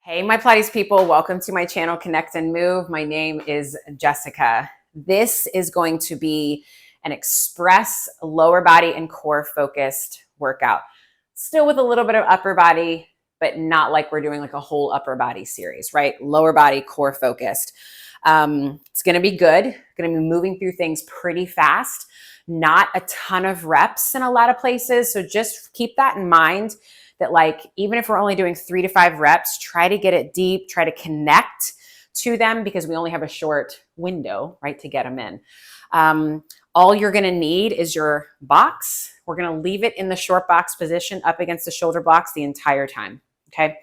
Hey, my Pilates people, welcome to my channel, Connect and Move. My name is Jessica. This is going to be an express lower body and core focused workout. Still with a little bit of upper body, but not like we're doing like a whole upper body series, right? Lower body, core focused. It's gonna be good. Gonna be moving through things pretty fast. Not a ton of reps in a lot of places. So just keep that in mind. That like, even if we're only doing 3 to 5 reps, try to get it deep, try to connect to them because we only have a short window, right, to get them in. All you're gonna need is your box. We're gonna leave it in the short box position up against the shoulder blocks the entire time, okay?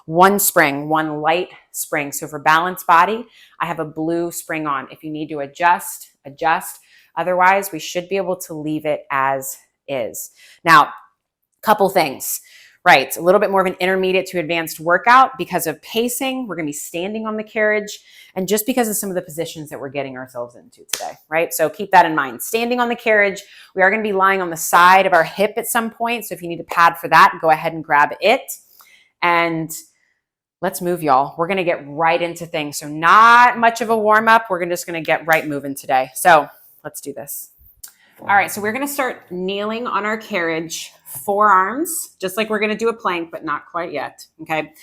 One spring, one light spring. So for balanced body, I have a blue spring on. If you need to adjust, adjust. Otherwise, we should be able to leave it as is. Now, couple things. Right, it's a little bit more of an intermediate to advanced workout because of pacing. We're gonna be standing on the carriage and just because of some of the positions that we're getting ourselves into today, right? So keep that in mind. Standing on the carriage, we are gonna be lying on the side of our hip at some point. So if you need a pad for that, go ahead and grab it. And let's move, y'all. We're gonna get right into things. So not much of a warm up. We're just gonna get right moving today. So let's do this. All right, so we're gonna start kneeling on our carriage, forearms, just like we're gonna do a plank, but not quite yet, okay?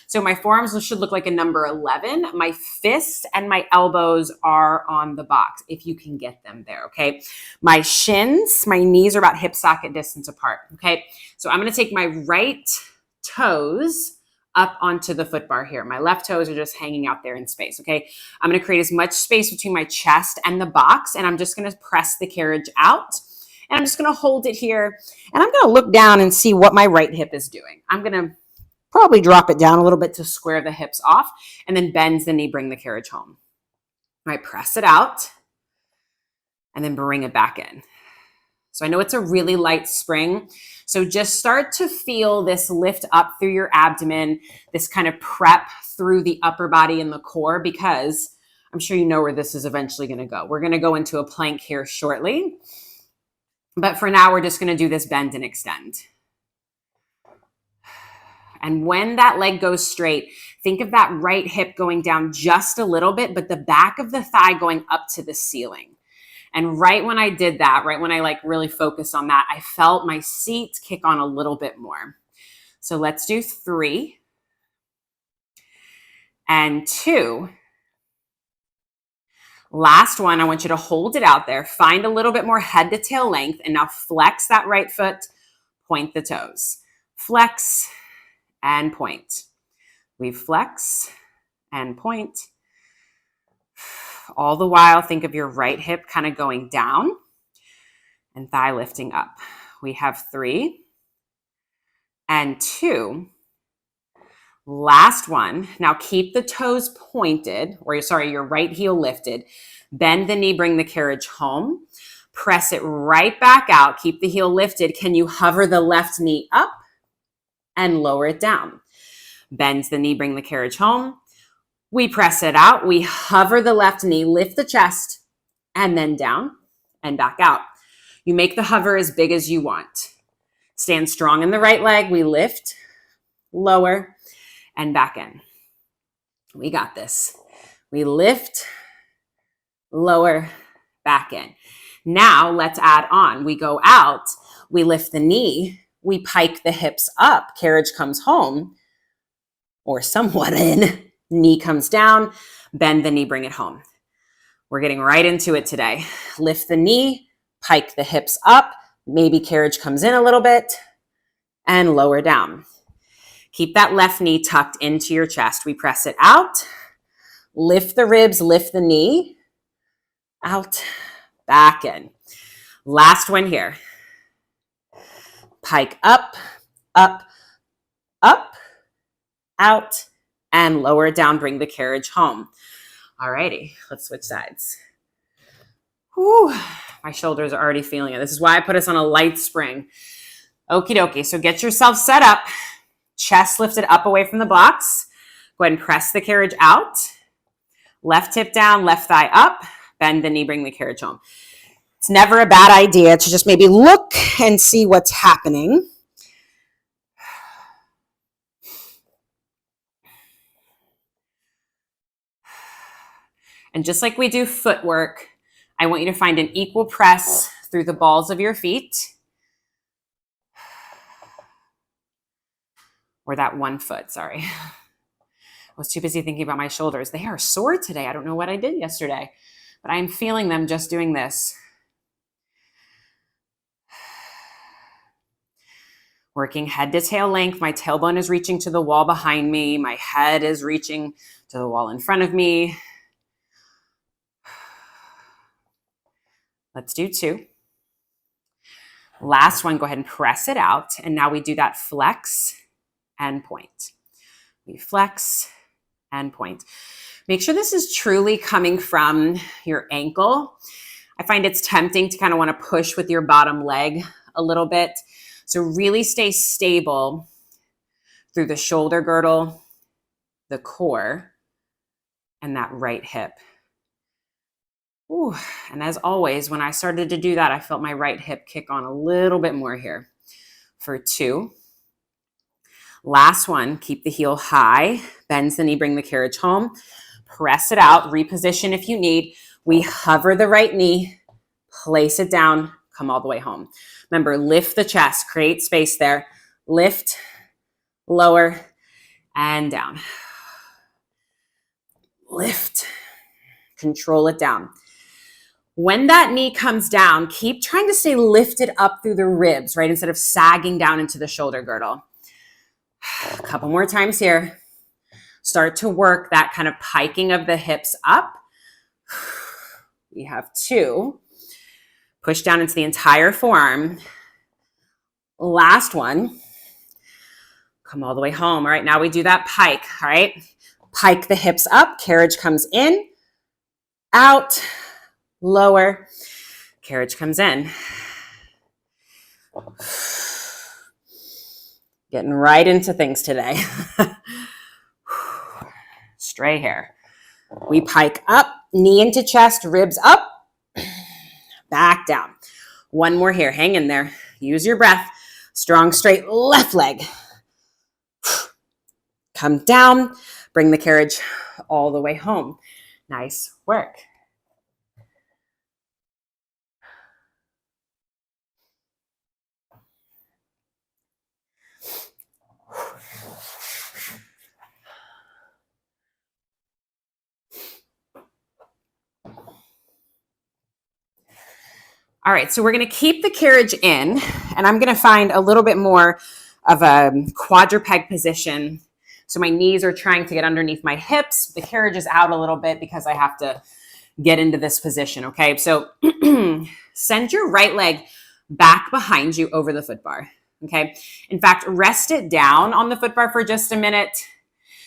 So my forearms should look like a number 11. My fists and my elbows are on the box, if you can get them there, okay? My shins, my knees are about hip socket distance apart, okay? So I'm gonna take my right toes up onto the foot bar here. My left toes are just hanging out there in space, okay? I'm gonna create as much space between my chest and the box, and I'm just gonna press the carriage out, and I'm just gonna hold it here, and I'm gonna look down and see what my right hip is doing. I'm gonna probably drop it down a little bit to square the hips off, and then bend the knee, bring the carriage home. All right, press it out, and then bring it back in. So I know it's a really light spring. So just start to feel this lift up through your abdomen, this kind of prep through the upper body and the core, because I'm sure you know where this is eventually going to go. We're going to go into a plank here shortly. But for now, we're just going to do this bend and extend. And when that leg goes straight, think of that right hip going down just a little bit, but the back of the thigh going up to the ceiling. And right when I did that, right when I like really focused on that, I felt my seat kick on a little bit more. So let's do 3 and 2. Last one, I want you to hold it out there. Find a little bit more head to tail length and now flex that right foot, point the toes. Flex and point. We flex and point. All the while, think of your right hip kind of going down and thigh lifting up. We have 3 and 2. Last one. Now keep the toes pointed, or sorry, your right heel lifted. Bend the knee, bring the carriage home. Press it right back out. Keep the heel lifted. Can you hover the left knee up and lower it down? Bend the knee, bring the carriage home. We press it out. We hover the left knee, lift the chest, and then down and back out. You make the hover as big as you want. Stand strong in the right leg. We lift, lower, and back in. We got this. We lift, lower, back in. Now let's add on. We go out. We lift the knee. We pike the hips up. Carriage comes home, or somewhat in. Knee comes down, bend the knee, bring it home. We're getting right into it today. Lift the knee, pike the hips up, maybe carriage comes in a little bit, and lower down. Keep that left knee tucked into your chest. We press it out, lift the ribs, lift the knee, out, back in. Last one here. Pike up, up, up, out, and lower it down, bring the carriage home. Alrighty, let's switch sides. Whew, my shoulders are already feeling it. This is why I put us on a light spring. Okie dokie, so get yourself set up. Chest lifted up away from the blocks. Go ahead and press the carriage out. Left hip down, left thigh up. Bend the knee, bring the carriage home. It's never a bad idea to just maybe look and see what's happening. And just like we do footwork, I want you to find an equal press through the balls of your feet, or that one foot, sorry. I was too busy thinking about my shoulders. They are sore today. I don't know what I did yesterday, but I'm feeling them just doing this. Working head to tail length. My tailbone is reaching to the wall behind me. My head is reaching to the wall in front of me. Let's do 2. Last one, go ahead and press it out. And now we do that flex and point. We flex and point. Make sure this is truly coming from your ankle. I find it's tempting to kind of want to push with your bottom leg a little bit. So really stay stable through the shoulder girdle, the core, and that right hip. Ooh, and as always, when I started to do that, I felt my right hip kick on a little bit more here for 2. Last one, keep the heel high, bends the knee, bring the carriage home, press it out, reposition if you need. We hover the right knee, place it down, come all the way home. Remember, lift the chest, create space there. Lift, lower, and down. Lift, control it down. When that knee comes down, keep trying to stay lifted up through the ribs, right? Instead of sagging down into the shoulder girdle. A couple more times here. Start to work that kind of piking of the hips up. We have 2. Push down into the entire forearm. Last one. Come all the way home. All right, now we do that pike, all right? Pike the hips up, carriage comes in, out, lower, carriage comes in. Getting right into things today. Stray hair. We pike up, knee into chest, ribs up, back down. One more here, hang in there. Use your breath. Strong, straight left leg. Come down, bring the carriage all the way home. Nice work. All right, so we're going to keep the carriage in, and I'm going to find a little bit more of a quadruped position. So my knees are trying to get underneath my hips. The carriage is out a little bit because I have to get into this position, okay? So send your right leg back behind you over the foot bar, okay? In fact, rest it down on the foot bar for just a minute,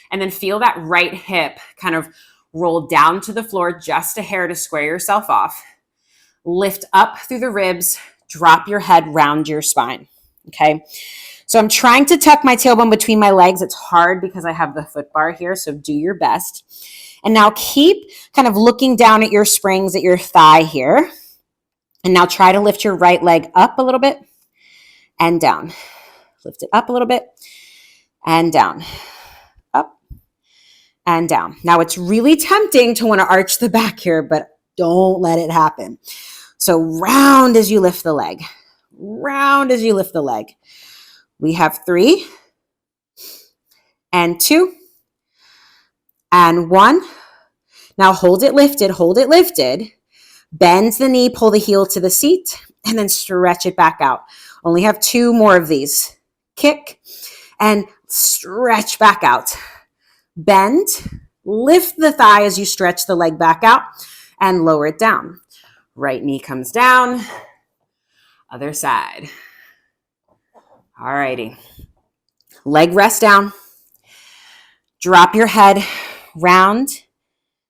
and then feel that right hip kind of roll down to the floor just a hair to square yourself off. Lift up through the ribs, drop your head, round your spine, okay? So I'm trying to tuck my tailbone between my legs. It's hard because I have the foot bar here, so do your best. And now keep kind of looking down at your springs at your thigh here. And now try to lift your right leg up a little bit and down. Lift it up a little bit and down. Up and down. Now it's really tempting to want to arch the back here, but don't let it happen. So round as you lift the leg. Round as you lift the leg. We have 3 and 2 and 1. Now hold it lifted, hold it lifted. Bend the knee, pull the heel to the seat, and then stretch it back out. Only have 2 more of these. Kick and stretch back out. Bend, lift the thigh as you stretch the leg back out and lower it down. Right knee comes down, other side. All righty. Leg rest down. Drop your head, round,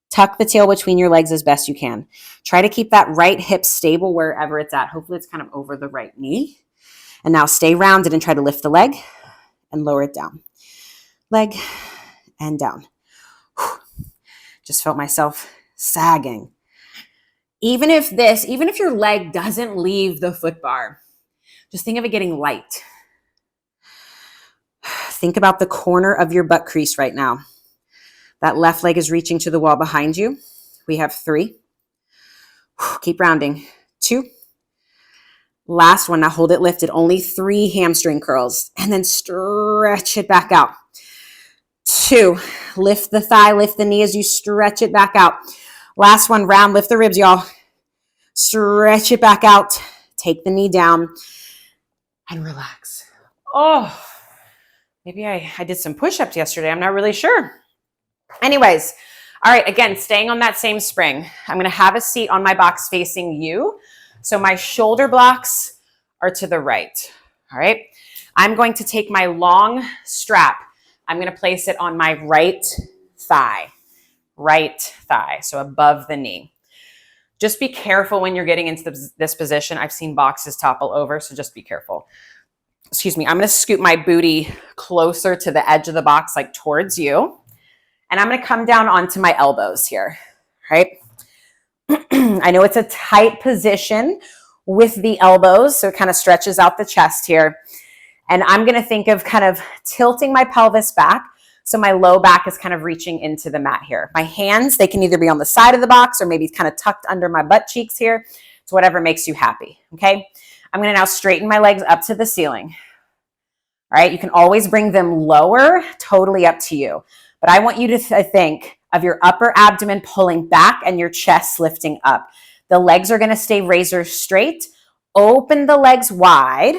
tuck the tail between your legs as best you can. Try to keep that right hip stable wherever it's at. Hopefully it's kind of over the right knee. And now stay rounded and try to lift the leg and lower it down. Leg and down. Just felt myself sagging. Even if your leg doesn't leave the foot bar, just think of it getting light. Think about the corner of your butt crease right now. That left leg is reaching to the wall behind you. We have 3. Keep rounding. 2. Last one. Now hold it lifted. Only 3 hamstring curls. And then stretch it back out. 2. Lift the thigh, lift the knee as you stretch it back out. Last one. Round. Lift the ribs, y'all. Stretch it back out. Take the knee down and relax. Oh, maybe I did some push-ups yesterday. I'm not really sure. Anyways, all right, again, staying on that same spring, I'm going to have a seat on my box facing you. So my shoulder blocks are to the right. All right. I'm going to take my long strap. I'm going to place it on my right thigh, so above the knee. Just be careful when you're getting into this position. I've seen boxes topple over, so just be careful. Excuse me. I'm going to scoot my booty closer to the edge of the box, like towards you. And I'm going to come down onto my elbows here, right? I know it's a tight position with the elbows, so it kind of stretches out the chest here. And I'm going to think of kind of tilting my pelvis back, so my low back is kind of reaching into the mat here. My hands, they can either be on the side of the box or maybe kind of tucked under my butt cheeks here. It's whatever makes you happy, okay? I'm going to now straighten my legs up to the ceiling. All right, you can always bring them lower, totally up to you. But I want you to think of your upper abdomen pulling back and your chest lifting up. The legs are going to stay razor straight. Open the legs wide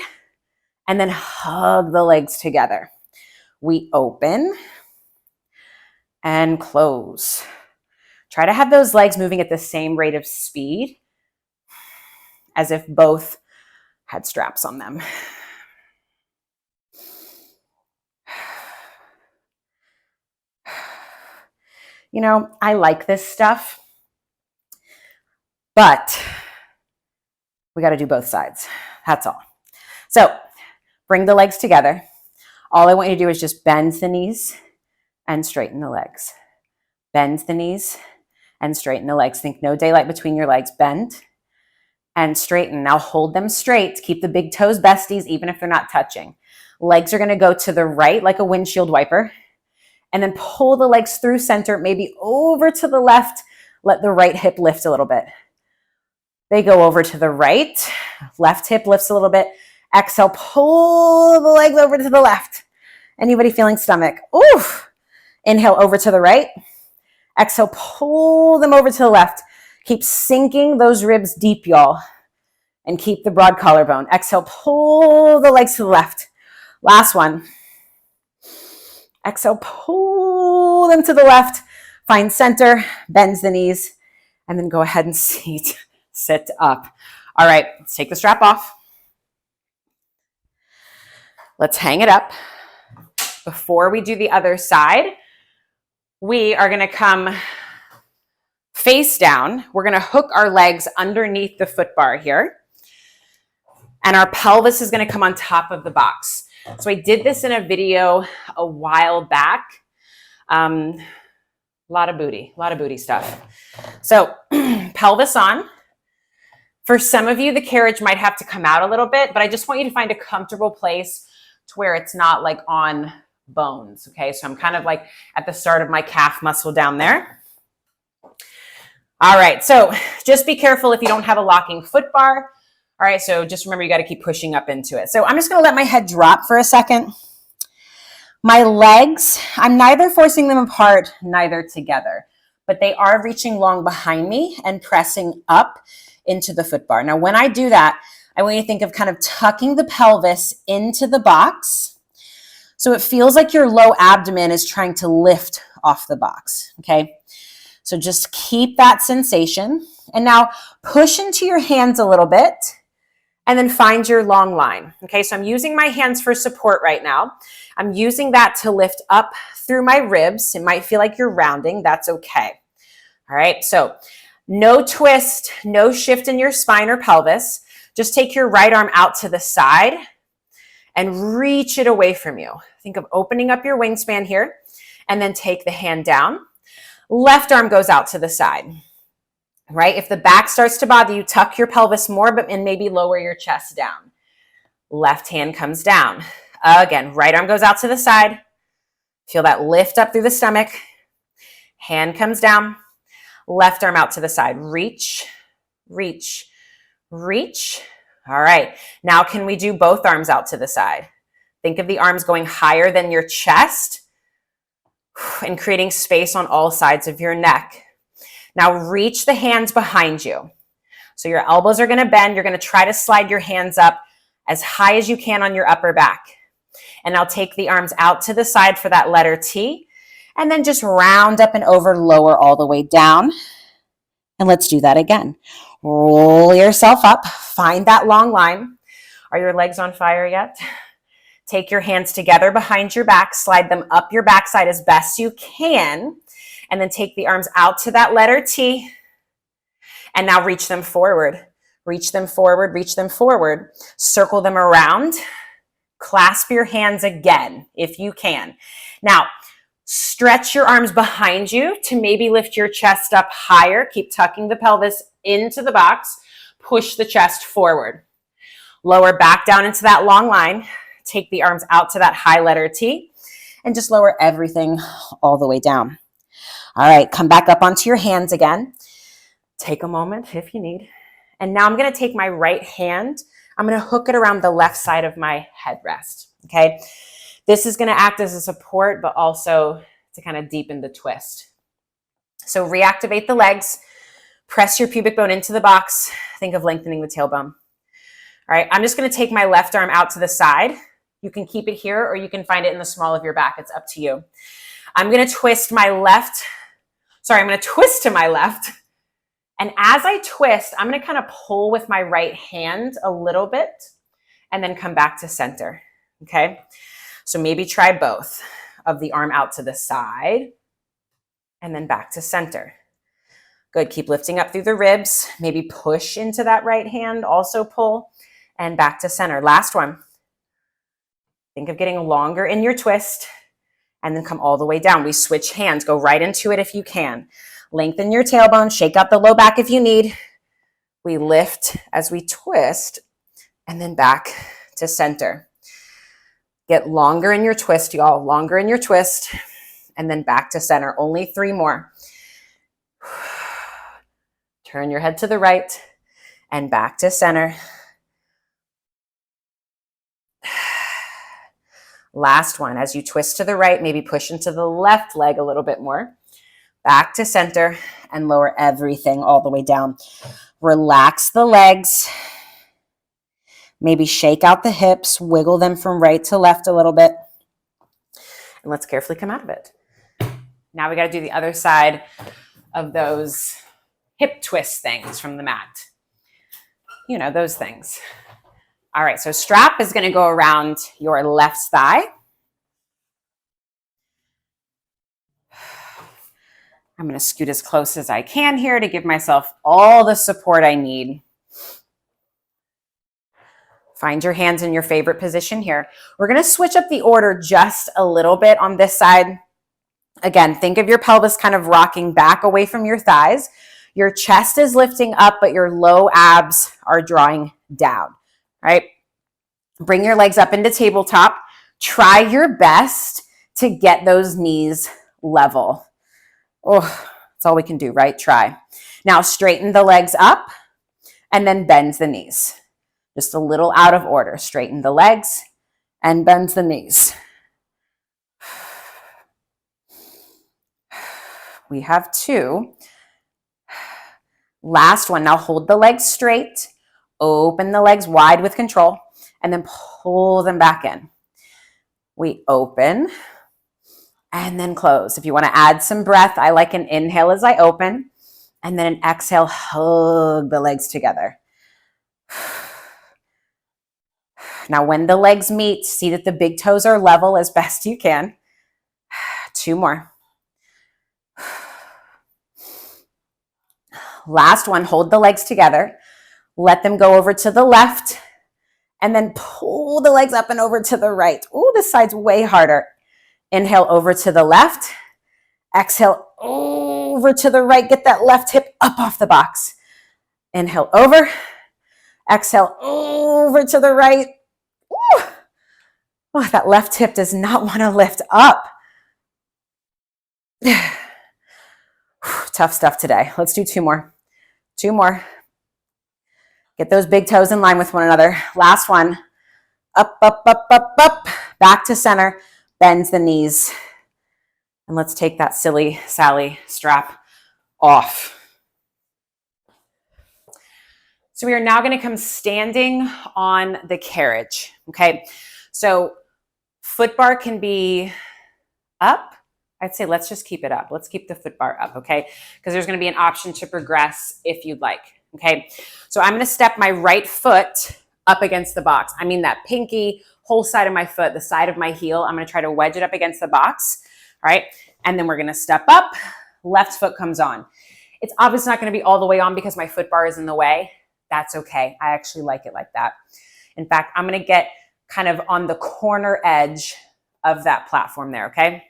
and then hug the legs together. We open and close. Try to have those legs moving at the same rate of speed as if both had straps on them. You know, I like this stuff, but we got to do both sides. That's all. So bring the legs together. All I want you to do is just bend the knees and straighten the legs. Bend the knees and straighten the legs. Think no daylight between your legs. Bend and straighten. Now hold them straight. Keep the big toes besties, even if they're not touching. Legs are going to go to the right like a windshield wiper. And then pull the legs through center, maybe over to the left. Let the right hip lift a little bit. They go over to the right. Left hip lifts a little bit. Exhale, pull the legs over to the left. Anybody feeling stomach? Oof. Inhale over to the right. Exhale, pull them over to the left. Keep sinking those ribs deep, y'all. And keep the broad collarbone. Exhale, pull the legs to the left. Last one. Exhale, pull them to the left. Find center, bends the knees, and then go ahead and sit up. All right, let's take the strap off. Let's hang it up. Before we do the other side, we are going to come face down. We're going to hook our legs underneath the foot bar here. And our pelvis is going to come on top of the box. So I did this in a video a while back. A lot of booty stuff. So pelvis on. For some of you, the carriage might have to come out a little bit, but I just want you to find a comfortable place to where it's not like on bones. Okay, so I'm kind of like at the start of my calf muscle down there. All right, so just be careful if you don't have a locking foot bar. All right, so just remember you got to keep pushing up into it. So I'm just going to let my head drop for a second. My legs, I'm neither forcing them apart, neither together, but they are reaching long behind me and pressing up into the foot bar. Now, when I do that, I want you to think of kind of tucking the pelvis into the box. So it feels like your low abdomen is trying to lift off the box, okay? So just keep that sensation. And now push into your hands a little bit. And then find your long line. Okay, so I'm using my hands for support right now. I'm using that to lift up through my ribs. It might feel like you're rounding. That's okay. All right, so no twist, no shift in your spine or pelvis. Just take your right arm out to the side and reach it away from you. Think of opening up your wingspan here and then take the hand down. Left arm goes out to the side. Right? If the back starts to bother you, tuck your pelvis more, and maybe lower your chest down. Left hand comes down. Again, right arm goes out to the side. Feel that lift up through the stomach. Hand comes down. Left arm out to the side. Reach, reach, reach. All right. Now can we do both arms out to the side? Think of the arms going higher than your chest and creating space on all sides of your neck. Now reach the hands behind you. So your elbows are going to bend. You're going to try to slide your hands up as high as you can on your upper back. And now take the arms out to the side for that letter T. And then just round up and over, lower all the way down. And let's do that again. Roll yourself up. Find that long line. Are your legs on fire yet? Take your hands together behind your back. Slide them up your backside as best you can. And then take the arms out to that letter T. And now reach them forward. Reach them forward. Reach them forward. Circle them around. Clasp your hands again if you can. Now, stretch your arms behind you to maybe lift your chest up higher. Keep tucking the pelvis into the box. Push the chest forward. Lower back down into that long line. Take the arms out to that high letter T and just lower everything all the way down. All right, come back up onto your hands again. Take a moment if you need. And now I'm going to take my right hand. I'm going to hook it around the left side of my headrest. Okay. This is going to act as a support, but also to kind of deepen the twist. So reactivate the legs, press your pubic bone into the box. Think of lengthening the tailbone. All right, I'm just going to take my left arm out to the side. You can keep it here or you can find it in the small of your back. It's up to you. I'm going to twist to my left. And as I twist, I'm going to kind of pull with my right hand a little bit and then come back to center. Okay. So maybe try both of the arm out to the side and then back to center. Good. Keep lifting up through the ribs. Maybe push into that right hand. Also pull and back to center. Last one. Think of getting longer in your twist and then come all the way down. We switch hands. Go right into it if you can. Lengthen your tailbone. Shake out the low back if you need. We lift as we twist and then back to center. Get longer in your twist, y'all. Longer in your twist and then back to center. Only 3 more. Turn your head to the right and back to center. Last one. As you twist to the right, maybe push into the left leg a little bit more. Back to center and lower everything all the way down. Relax the legs. Maybe shake out the hips, wiggle them from right to left a little bit. And let's carefully come out of it. Now we got to do the other side of those hip twist things from the mat. You know, those things. All right, so strap is going to go around your left thigh. I'm going to scoot as close as I can here to give myself all the support I need. Find your hands in your favorite position here. We're going to switch up the order just a little bit on this side. Again, think of your pelvis kind of rocking back away from your thighs. Your chest is lifting up, but your low abs are drawing down, right? Bring your legs up into tabletop. Try your best to get those knees level. Oh, that's all we can do, right? Try. Now straighten the legs up and then bend the knees. Just a little out of order. Straighten the legs and bend the knees. We have 2. Last one. Now hold the legs straight. Open the legs wide with control and then pull them back in. We open and then close. If you want to add some breath, I like an inhale as I open and then an exhale, hug the legs together. Now, when the legs meet, see that the big toes are level as best you can. 2 more. Last one, hold the legs together. Let them go over to the left and then pull the legs up and over to the right. Ooh, this side's way harder. Inhale over to the left. Exhale over to the right. Get that left hip up off the box. Inhale over. Exhale over to the right. Ooh. Oh, that left hip does not want to lift up. Tough stuff today. Let's do 2 more. 2 more. Get those big toes in line with one another. Last one. Up, up, up, up, up. Back to center. Bend the knees. And let's take that silly Sally strap off. So we are now going to come standing on the carriage. Okay. So foot bar can be up. I'd say let's just keep it up. Let's keep the foot bar up. Okay. Because there's going to be an option to progress if you'd like. Okay. So I'm going to step my right foot up against the box. I mean that pinky, whole side of my foot, the side of my heel. I'm going to try to wedge it up against the box. All right. And then we're going to step up. Left foot comes on. It's obviously not going to be all the way on because my foot bar is in the way. That's okay. I actually like it like that. In fact, I'm going to get kind of on the corner edge of that platform there, okay?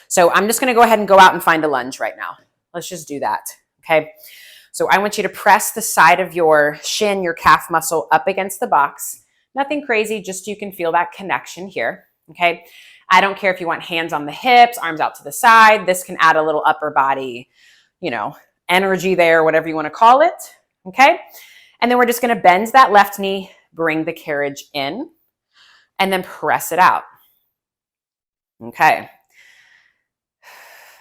So I'm just going to go ahead and go out and find a lunge right now. Let's just do that, okay? So I want you to press the side of your shin, your calf muscle up against the box. Nothing crazy, just you can feel that connection here, okay? I don't care if you want hands on the hips, arms out to the side. This can add a little upper body, energy there, whatever you want to call it. Okay. And then we're just going to bend that left knee, bring the carriage in, and then press it out. Okay.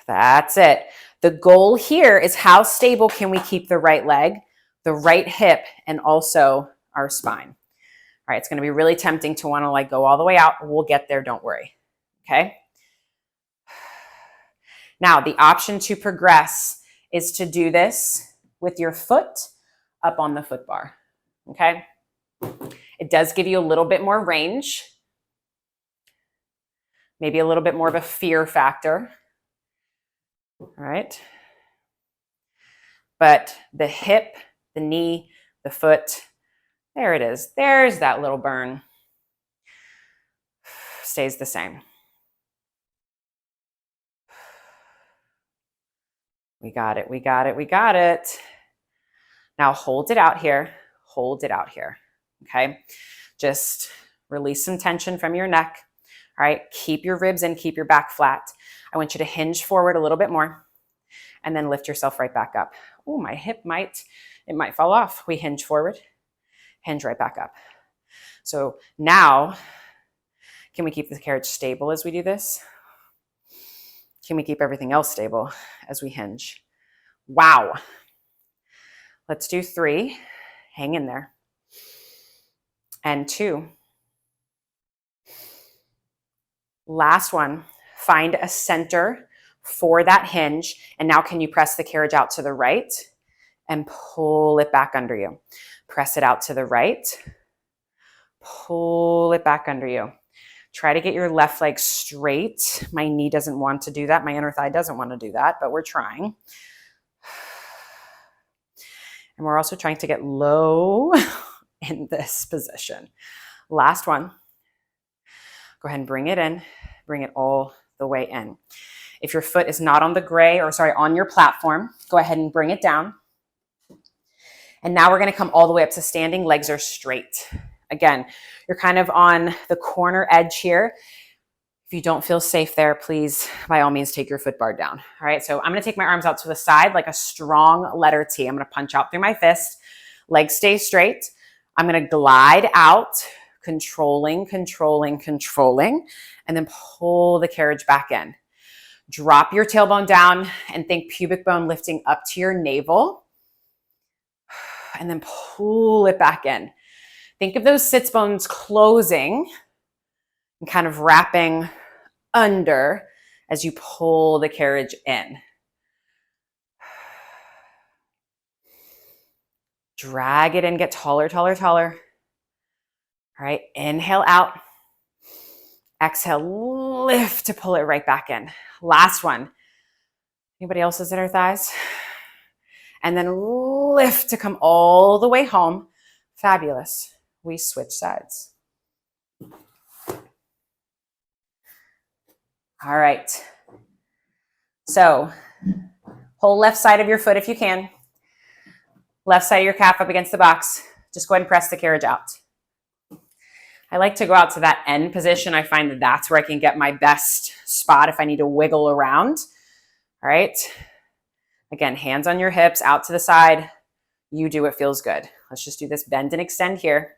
That's it. The goal here is how stable can we keep the right leg, the right hip, and also our spine. All right. It's going to be really tempting to want to go all the way out. We'll get there. Don't worry. Okay. Now, the option to progress is to do this with your foot up on the foot bar, okay? It does give you a little bit more range, maybe a little bit more of a fear factor, all right? But the hip, the knee, the foot, there it is. There's that little burn. Stays the same. We got it, we got it, we got it. Now hold it out here, okay? Just release some tension from your neck, all right? Keep your ribs in, keep your back flat. I want you to hinge forward a little bit more and then lift yourself right back up. Oh, my hip might fall off. We hinge forward, hinge right back up. So now, can we keep the carriage stable as we do this? Can we keep everything else stable as we hinge? Wow. Let's do 3. Hang in there. And 2. Last one. Find a center for that hinge. And now can you press the carriage out to the right and pull it back under you? Press it out to the right. Pull it back under you. Try to get your left leg straight. My knee doesn't want to do that. My inner thigh doesn't want to do that, but we're trying. And we're also trying to get low in this position. Last one. Go ahead and bring it in. Bring it all the way in. If your foot is not on the on your platform, go ahead and bring it down. And now we're going to come all the way up to standing. Legs are straight. Again, you're kind of on the corner edge here. If you don't feel safe there, please, by all means, take your foot bar down. All right, so I'm going to take my arms out to the side like a strong letter T. I'm going to punch out through my fist. Legs stay straight. I'm going to glide out, controlling, and then pull the carriage back in. Drop your tailbone down and think pubic bone lifting up to your navel. And then pull it back in. Think of those sits bones closing and kind of wrapping under as you pull the carriage in. Drag it in, get taller. All right, inhale out. Exhale, lift to pull it right back in. Last one. Anybody else's inner thighs? And then lift to come all the way home. Fabulous. We switch sides. All right. So, whole left side of your foot if you can. Left side of your calf up against the box. Just go ahead and press the carriage out. I like to go out to that end position. I find that that's where I can get my best spot if I need to wiggle around. All right. Again, hands on your hips, out to the side. You do what feels good. Let's just do this bend and extend here.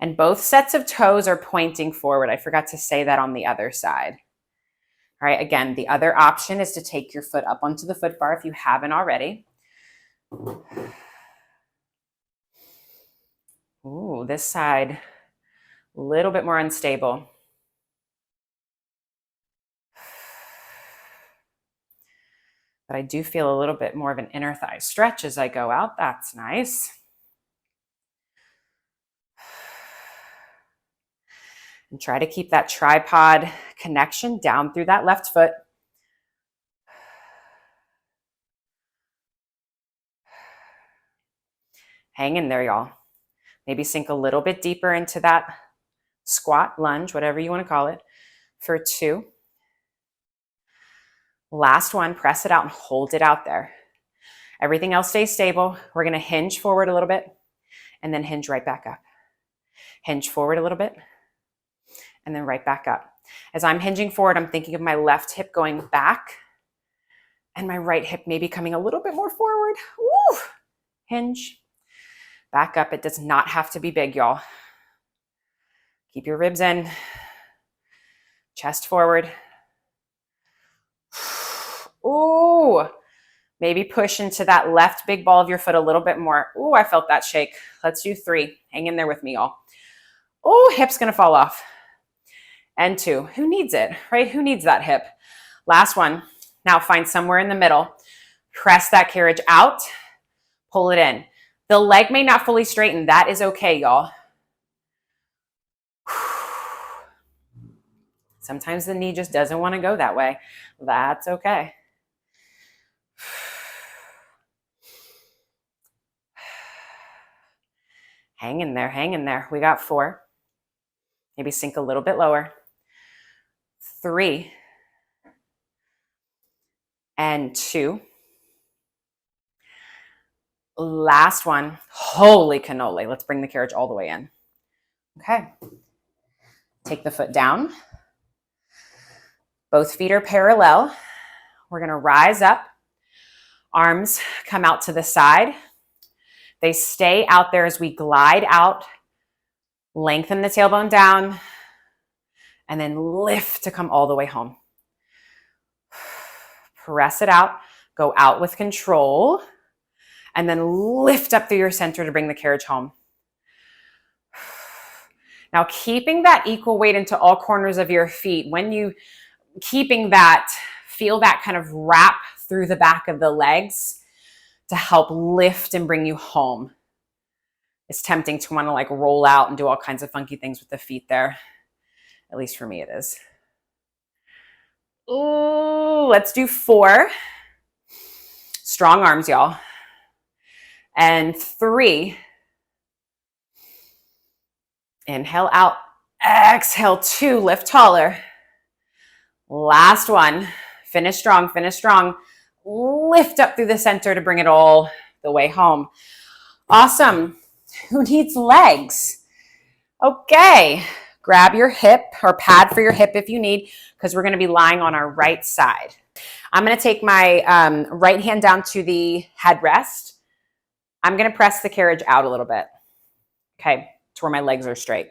And both sets of toes are pointing forward. I forgot to say that on the other side. All right, again, the other option is to take your foot up onto the foot bar if you haven't already. Ooh, this side, a little bit more unstable. But I do feel a little bit more of an inner thigh stretch as I go out. That's nice. And try to keep that tripod connection down through that left foot. Hang in there, y'all. Maybe sink a little bit deeper into that squat, lunge, whatever you want to call it, for 2. Last one, press it out and hold it out there. Everything else stays stable. We're going to hinge forward a little bit and then hinge right back up. Hinge forward a little bit and then right back up. As I'm hinging forward, I'm thinking of my left hip going back and my right hip maybe coming a little bit more forward. Woo! Hinge. Back up. It does not have to be big, y'all. Keep your ribs in. Chest forward. Ooh. Maybe push into that left big ball of your foot a little bit more. Ooh, I felt that shake. Let's do 3. Hang in there with me, y'all. Oh, hip's going to fall off. And 2. Who needs it, right? Who needs that hip? Last one. Now find somewhere in the middle. Press that carriage out. Pull it in. The leg may not fully straighten. That is okay, y'all. Sometimes the knee just doesn't want to go that way. That's okay. Hang in there, hang in there. We got 4. Maybe sink a little bit lower. 3. And 2. Last one. Holy cannoli. Let's bring the carriage all the way in. Okay. Take the foot down. Both feet are parallel. We're going to rise up. Arms come out to the side. They stay out there as we glide out. Lengthen the tailbone down. And then lift to come all the way home. Press it out. Go out with control. And then lift up through your center to bring the carriage home. Now, keeping that equal weight into all corners of your feet, when you keeping that, feel that kind of wrap through the back of the legs to help lift and bring you home. It's tempting to want to like roll out and do all kinds of funky things with the feet there. At least for me it is. Ooh, let's do 4. Strong arms, y'all. And 3. Inhale out. Exhale 2. Lift taller. Last one. Finish strong, finish strong. Lift up through the center to bring it all the way home. Awesome. Who needs legs? Okay. Grab your hip or pad for your hip if you need, because we're going to be lying on our right side. I'm going to take my right hand down to the headrest. I'm going to press the carriage out a little bit. Okay. To where my legs are straight.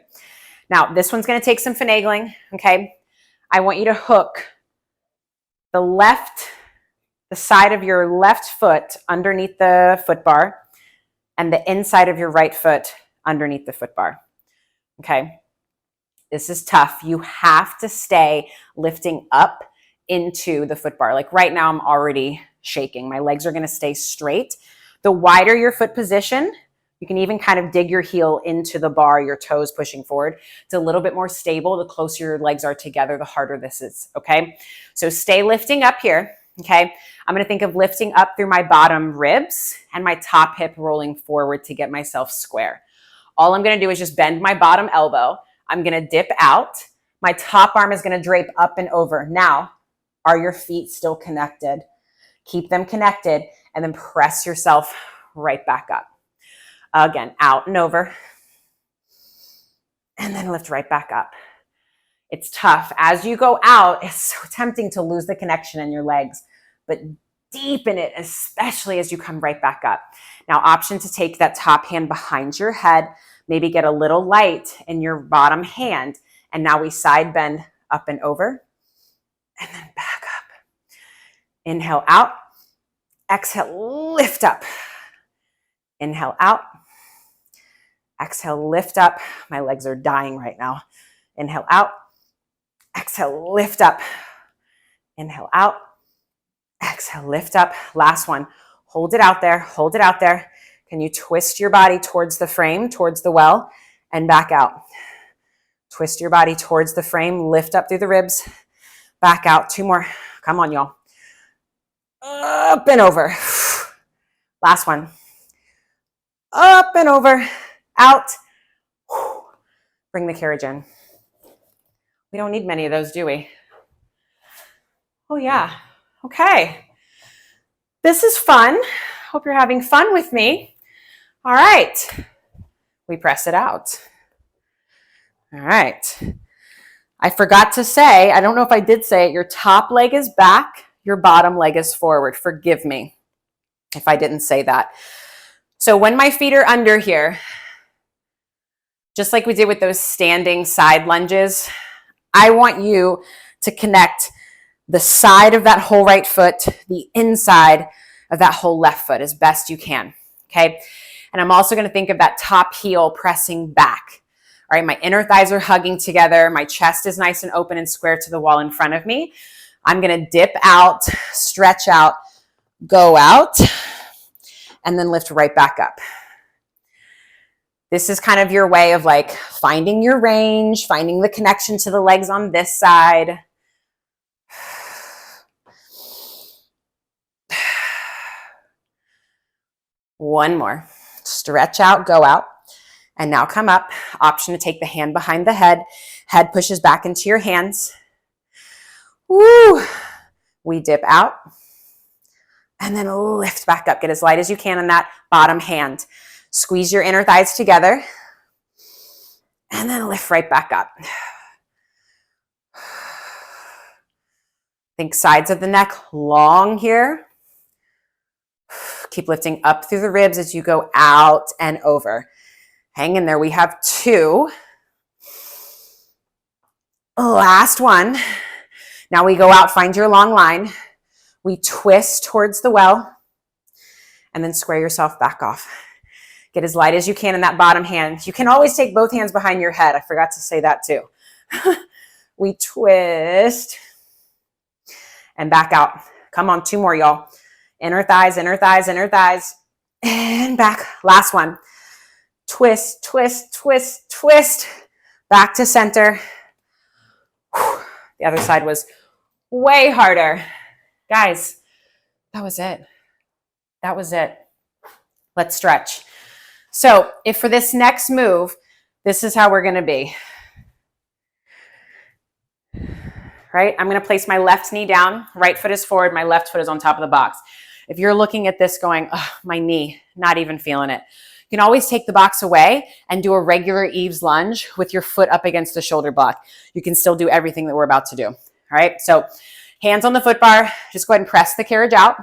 Now, this one's going to take some finagling. Okay. I want you to hook the side of your left foot underneath the foot bar and the inside of your right foot underneath the foot bar. Okay. This is tough. You have to stay lifting up into the foot bar. Like right now, I'm already shaking. My legs are going to stay straight. The wider your foot position, you can even kind of dig your heel into the bar, your toes pushing forward. It's a little bit more stable. The closer your legs are together, the harder this is, okay? So stay lifting up here, okay? I'm gonna think of lifting up through my bottom ribs and my top hip rolling forward to get myself square. All I'm gonna do is just bend my bottom elbow. I'm gonna dip out. My top arm is gonna drape up and over. Now, are your feet still connected? Keep them connected and then press yourself right back up. Again, out and over. And then lift right back up. It's tough. As you go out, it's so tempting to lose the connection in your legs, but deepen it, especially as you come right back up. Now, option to take that top hand behind your head, maybe get a little light in your bottom hand. And now we side bend up and over, and then back up. Inhale out, exhale, lift up. Inhale out, exhale, lift up. My legs are dying right now. Inhale out, exhale, lift up. Inhale out, exhale, lift up. Last one. Hold it out there. Hold it out there. Can you twist your body towards the frame, towards the well, and back out? Twist your body towards the frame. Lift up through the ribs. Back out. 2 more. Come on, y'all. Up and over. Last one. Up and over. Out. Bring the carriage in. We don't need many of those, do we? Oh, yeah. Okay. This is fun. Hope you're having fun with me. All right. We press it out. All right. I forgot to say, I don't know if I did say it, your top leg is back, your bottom leg is forward. Forgive me if I didn't say that. So when my feet are under here, just like we did with those standing side lunges, I want you to connect the side of that whole right foot, the inside of that whole left foot as best you can, okay? And I'm also gonna think of that top heel pressing back. All right, my inner thighs are hugging together. My chest is nice and open and square to the wall in front of me. I'm gonna dip out, stretch out, go out, and then lift right back up. This is kind of your way of like finding your range, finding the connection to the legs on this side. One more. Stretch out, go out, and now come up. Option to take the hand behind the head. Head pushes back into your hands. Woo! We dip out and then lift back up. Get as light as you can on that bottom hand. Squeeze your inner thighs together and then lift right back up. Think sides of the neck long here. Keep lifting up through the ribs as you go out and over. Hang in there. We have 2. Last one. Now we go out, find your long line. We twist towards the well and then square yourself back off. Get as light as you can in that bottom hand. You can always take both hands behind your head. I forgot to say that too. We twist and back out. Come on, 2 more, y'all. Inner thighs, inner thighs, inner thighs, and back. Last one. Twist, twist, twist, twist. Back to center. The other side was way harder. Guys, that was it. That was it. Let's stretch. So if for this next move, this is how we're going to be. Right? I'm going to place my left knee down. Right foot is forward. My left foot is on top of the box. If you're looking at this going, oh, my knee, not even feeling it, you can always take the box away and do a regular eaves lunge with your foot up against the shoulder block. You can still do everything that we're about to do. All right. So hands on the foot bar. Just go ahead and press the carriage out.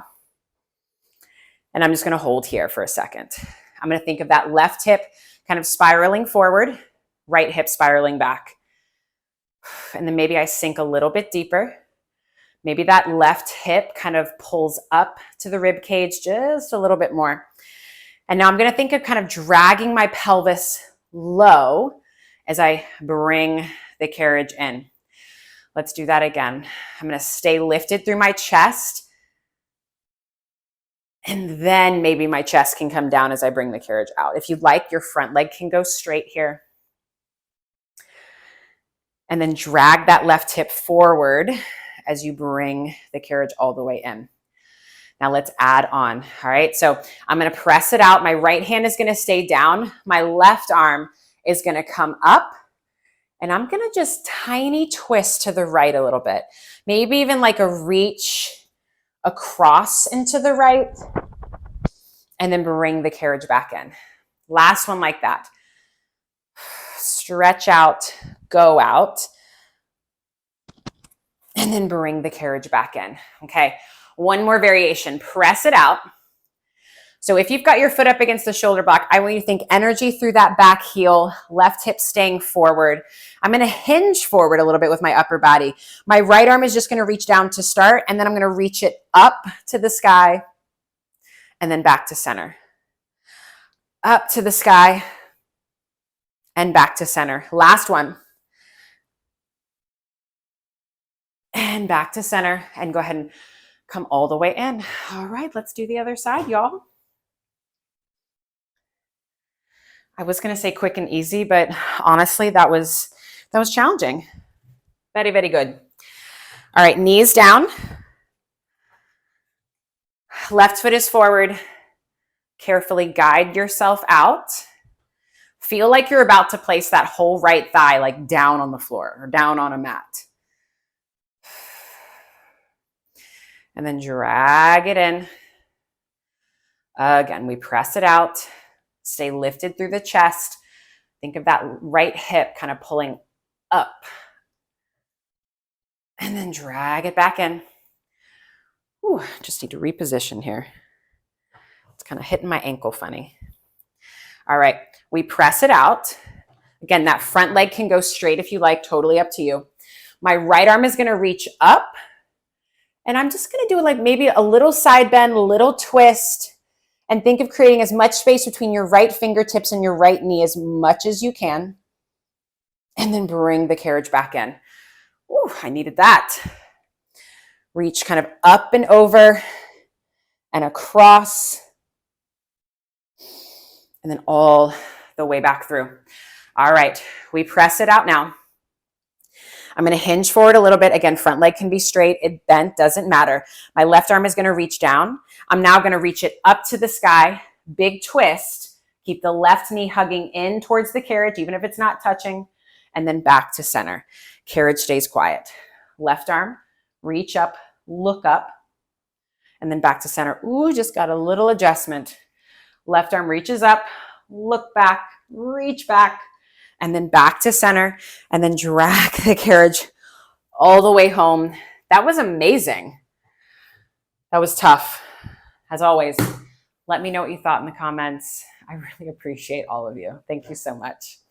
And I'm just going to hold here for a second. I'm going to think of that left hip kind of spiraling forward, right hip spiraling back. And then maybe I sink a little bit deeper. Maybe that left hip kind of pulls up to the rib cage just a little bit more. And now I'm going to think of kind of dragging my pelvis low as I bring the carriage in. Let's do that again. I'm going to stay lifted through my chest. And then maybe my chest can come down as I bring the carriage out. If you'd like, your front leg can go straight here. And then drag that left hip forward as you bring the carriage all the way in. Now let's add on. All right. So I'm going to press it out. My right hand is going to stay down. My left arm is going to come up. And I'm going to just tiny twist to the right a little bit. Maybe even like a reach across into the right. And then bring the carriage back in. Last one like that. Stretch out, go out. and then bring the carriage back in. Okay, one more variation. Press it out. So if you've got your foot up against the shoulder block, I want you to think energy through that back heel, left hip staying forward. I'm going to hinge forward a little bit with my upper body. My right arm is just going to reach down to start, and then I'm going to reach it up to the sky and then back to center. Up to the sky and back to center. Last one. And back to center, and go ahead and come all the way in. All right, let's do the other side, y'all. I was going to say quick and easy, but honestly, that was challenging. Very, very good. All right, knees down. Left foot is forward. Carefully guide yourself out. Feel like you're about to place that whole right thigh like down on the floor or down on a mat. And then drag it in. Again, we press it out. Stay lifted through the chest. Think of that right hip kind of pulling up. And then drag it back in. Ooh, just need to reposition here. It's kind of hitting my ankle funny. All right, we press it out. Again, that front leg can go straight if you like, totally up to you. My right arm is going to reach up. And I'm just going to do like maybe a little side bend, a little twist. And think of creating as much space between your right fingertips and your right knee as much as you can. And then bring the carriage back in. Ooh, I needed that. Reach kind of up and over and across. And then all the way back through. All right, we press it out now. I'm going to hinge forward a little bit. Again, front leg can be straight. It bent, doesn't matter. My left arm is going to reach down. I'm now going to reach it up to the sky. Big twist. Keep the left knee hugging in towards the carriage, even if it's not touching. And then back to center. Carriage stays quiet. Left arm, reach up, look up. And then back to center. Ooh, just got a little adjustment. Left arm reaches up, look back, reach back. And then back to center, and then drag the carriage all the way home. That was amazing. That was tough. As always, let me know what you thought in the comments. I really appreciate all of you. Thank you so much.